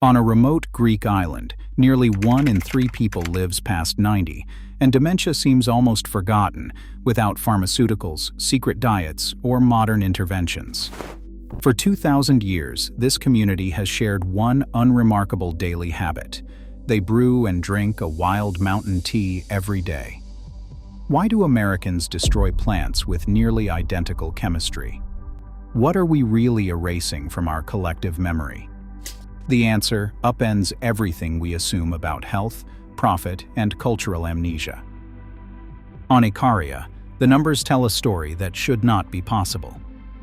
On a remote Greek island, nearly 1 in 3 people lives past 90, and dementia seems almost forgotten without pharmaceuticals, secret diets, or modern interventions. For 2,000 years, this community has shared one unremarkable daily habit. They brew and drink a wild mountain tea every day. Why do Americans destroy plants with nearly identical chemistry? What are we really erasing from our collective memory? The answer upends everything we assume about health, profit, and cultural amnesia. On Ikaria, the numbers tell a story that should not be possible.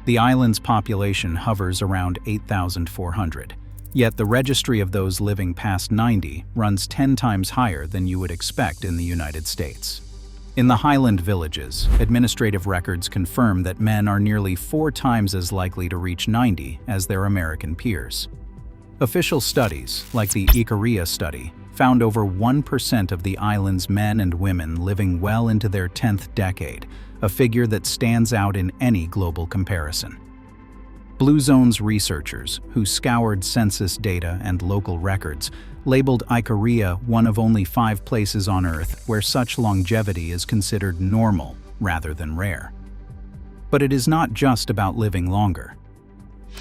The island's population hovers around 8,400, yet the registry of those living past 90 runs 10 times higher than you would expect in the United States. In the highland villages, administrative records confirm that men are nearly 4 times as likely to reach 90 as their American peers. Official studies, like the Ikaria study, found over 1% of the island's men and women living well into their 10th decade, a figure that stands out in any global comparison. Blue Zone's researchers, who scoured census data and local records, labeled Ikaria one of only 5 places on Earth where such longevity is considered normal rather than rare. But it is not just about living longer.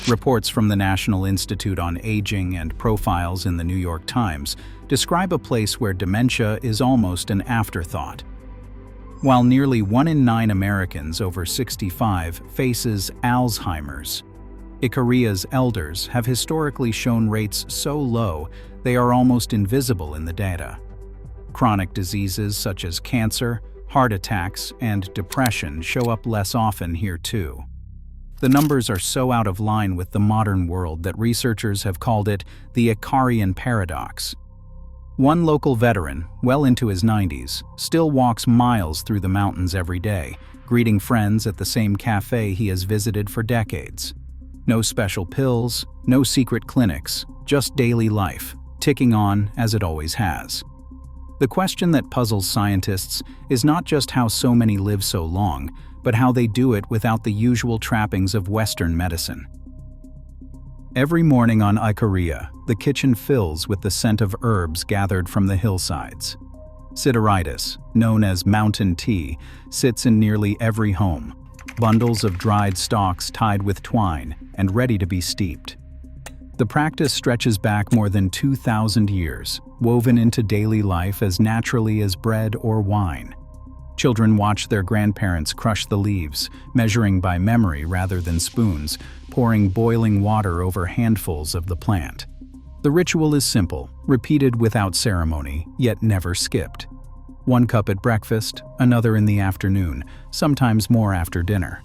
Reports from the National Institute on Aging and profiles in the New York Times describe a place where dementia is almost an afterthought. While nearly 1 in 9 Americans over 65 faces Alzheimer's, Ikaria's elders have historically shown rates so low they are almost invisible in the data. Chronic diseases such as cancer, heart attacks, and depression show up less often here too. The numbers are so out of line with the modern world that researchers have called it the Ikarian paradox. One local veteran, well into his 90s, still walks miles through the mountains every day, greeting friends at the same cafe he has visited for decades. No special pills, no secret clinics, just daily life, ticking on as it always has. The question that puzzles scientists is not just how so many live so long, but how they do it without the usual trappings of Western medicine. Every morning on Ikaria, the kitchen fills with the scent of herbs gathered from the hillsides. Sideritis, known as mountain tea, sits in nearly every home, bundles of dried stalks tied with twine and ready to be steeped. The practice stretches back more than 2,000 years, woven into daily life as naturally as bread or wine. Children watch their grandparents crush the leaves, measuring by memory rather than spoons, pouring boiling water over handfuls of the plant. The ritual is simple, repeated without ceremony, yet never skipped. 1 cup at breakfast, another in the afternoon, sometimes more after dinner.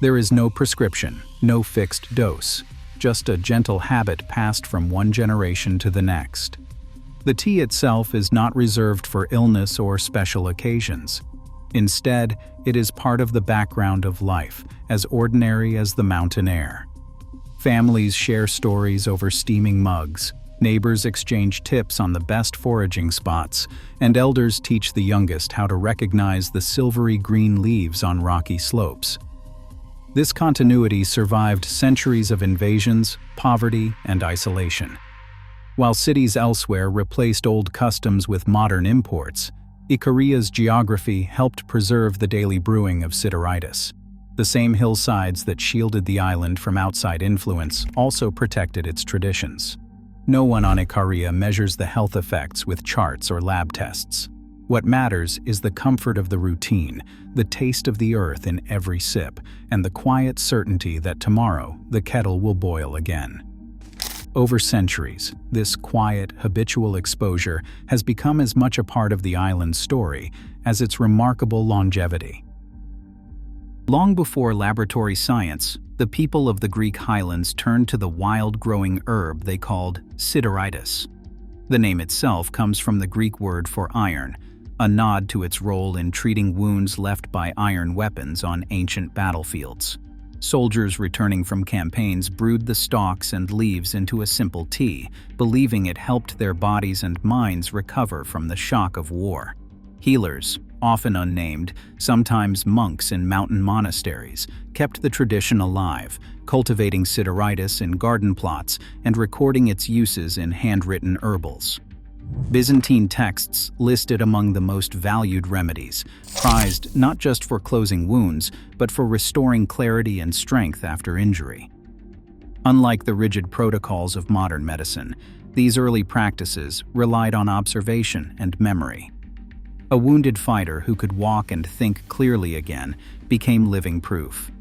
There is no prescription, no fixed dose, just a gentle habit passed from one generation to the next. The tea itself is not reserved for illness or special occasions. Instead, it is part of the background of life, as ordinary as the mountain air. Families share stories over steaming mugs, neighbors exchange tips on the best foraging spots, and elders teach the youngest how to recognize the silvery green leaves on rocky slopes. This continuity survived centuries of invasions, poverty, and isolation. While cities elsewhere replaced old customs with modern imports, Ikaria's geography helped preserve the daily brewing of sideritis. The same hillsides that shielded the island from outside influence also protected its traditions. No one on Ikaria measures the health effects with charts or lab tests. What matters is the comfort of the routine, the taste of the earth in every sip, and the quiet certainty that tomorrow the kettle will boil again. Over centuries, this quiet, habitual exposure has become as much a part of the island's story as its remarkable longevity. Long before laboratory science, the people of the Greek highlands turned to the wild-growing herb they called sideritis. The name itself comes from the Greek word for iron, a nod to its role in treating wounds left by iron weapons on ancient battlefields. Soldiers returning from campaigns brewed the stalks and leaves into a simple tea, believing it helped their bodies and minds recover from the shock of war. Healers, often unnamed, sometimes monks in mountain monasteries, kept the tradition alive, cultivating sideritis in garden plots and recording its uses in handwritten herbals. Byzantine texts listed among the most valued remedies, prized not just for closing wounds, but for restoring clarity and strength after injury. Unlike the rigid protocols of modern medicine, these early practices relied on observation and memory. A wounded fighter who could walk and think clearly again became living proof.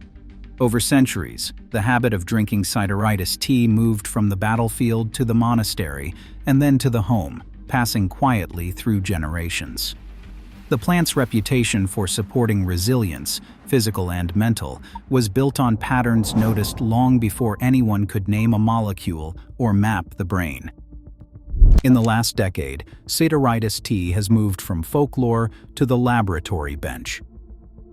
Over centuries, the habit of drinking sideritis tea moved from the battlefield to the monastery and then to the home, passing quietly through generations. The plant's reputation for supporting resilience, physical and mental, was built on patterns noticed long before anyone could name a molecule or map the brain. In the last decade, sideritis tea has moved from folklore to the laboratory bench.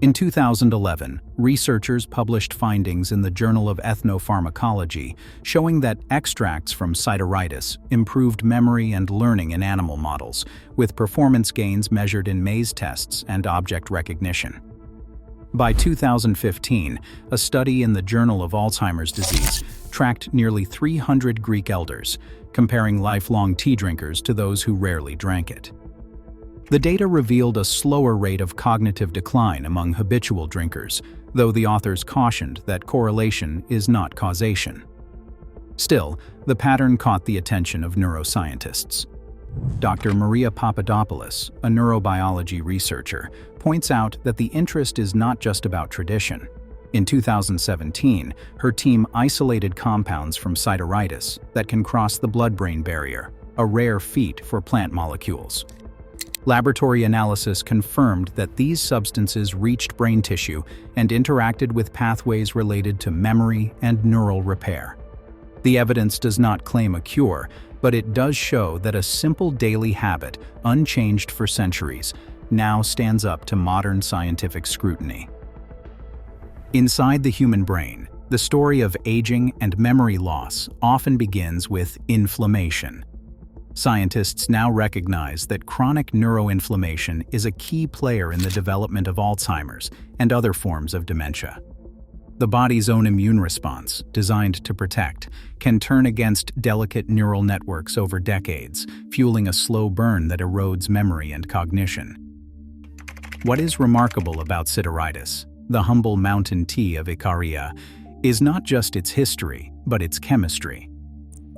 In 2011, researchers published findings in the Journal of Ethnopharmacology showing that extracts from sideritis improved memory and learning in animal models, with performance gains measured in maze tests and object recognition. By 2015, a study in the Journal of Alzheimer's Disease tracked nearly 300 Greek elders, comparing lifelong tea drinkers to those who rarely drank it. The data revealed a slower rate of cognitive decline among habitual drinkers, though the authors cautioned that correlation is not causation. Still, the pattern caught the attention of neuroscientists. Dr. Maria Papadopoulos, a neurobiology researcher, points out that the interest is not just about tradition. In 2017, her team isolated compounds from sideritis that can cross the blood-brain barrier, a rare feat for plant molecules. Laboratory analysis confirmed that these substances reached brain tissue and interacted with pathways related to memory and neural repair. The evidence does not claim a cure, but it does show that a simple daily habit, unchanged for centuries, now stands up to modern scientific scrutiny. Inside the human brain, the story of aging and memory loss often begins with inflammation. Scientists now recognize that chronic neuroinflammation is a key player in the development of Alzheimer's and other forms of dementia. The body's own immune response, designed to protect, can turn against delicate neural networks over decades, fueling a slow burn that erodes memory and cognition. What is remarkable about sideritis, the humble mountain tea of Icaria, is not just its history, but its chemistry.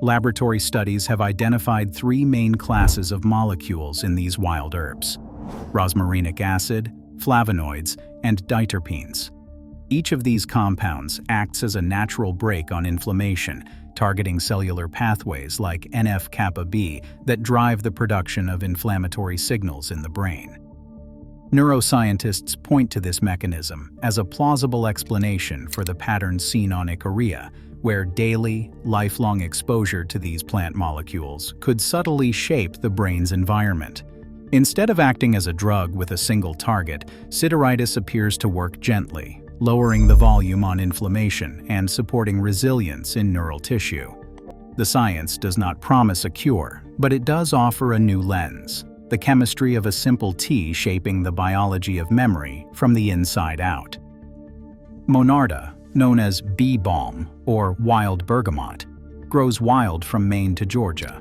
Laboratory studies have identified three main classes of molecules in these wild herbs: rosmarinic acid, flavonoids, and diterpenes. Each of these compounds acts as a natural brake on inflammation, targeting cellular pathways like NF-kappa B that drive the production of inflammatory signals in the brain. Neuroscientists point to this mechanism as a plausible explanation for the patterns seen on Icaria, where daily, lifelong exposure to these plant molecules could subtly shape the brain's environment. Instead of acting as a drug with a single target, sideritis appears to work gently, lowering the volume on inflammation and supporting resilience in neural tissue. The science does not promise a cure, but it does offer a new lens, the chemistry of a simple tea shaping the biology of memory from the inside out. Monarda, known as bee balm or wild bergamot, grows wild from Maine to Georgia.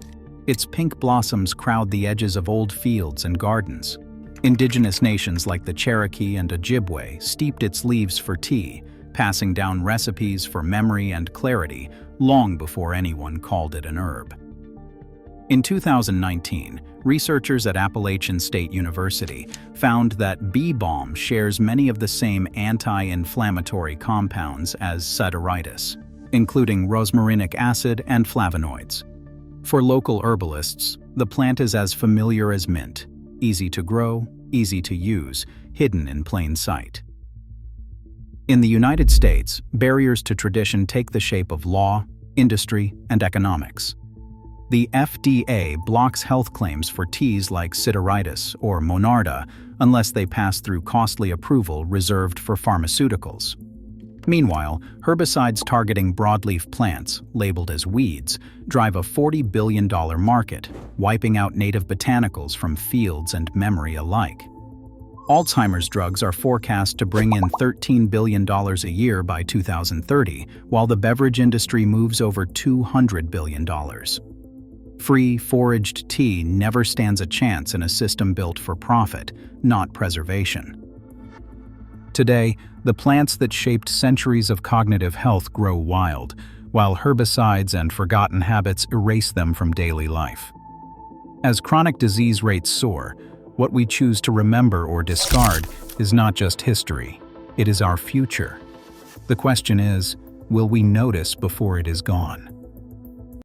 Its pink blossoms crowd the edges of old fields and gardens. Indigenous nations like the Cherokee and Ojibwe steeped its leaves for tea, passing down recipes for memory and clarity long before anyone called it an herb. In 2019, researchers at Appalachian State University found that bee balm shares many of the same anti-inflammatory compounds as sideritis, including rosmarinic acid and flavonoids. For local herbalists, the plant is as familiar as mint, easy to grow, easy to use, hidden in plain sight. In the United States, barriers to tradition take the shape of law, industry, and economics. The FDA blocks health claims for teas like sideritis or Monarda unless they pass through costly approval reserved for pharmaceuticals. Meanwhile, herbicides targeting broadleaf plants, labeled as weeds, drive a $40 billion market, wiping out native botanicals from fields and memory alike. Alzheimer's drugs are forecast to bring in $13 billion a year by 2030, while the beverage industry moves over $200 billion. Free, foraged tea never stands a chance in a system built for profit, not preservation. Today, the plants that shaped centuries of cognitive health grow wild, while herbicides and forgotten habits erase them from daily life. As chronic disease rates soar, what we choose to remember or discard is not just history, it is our future. The question is, will we notice before it is gone?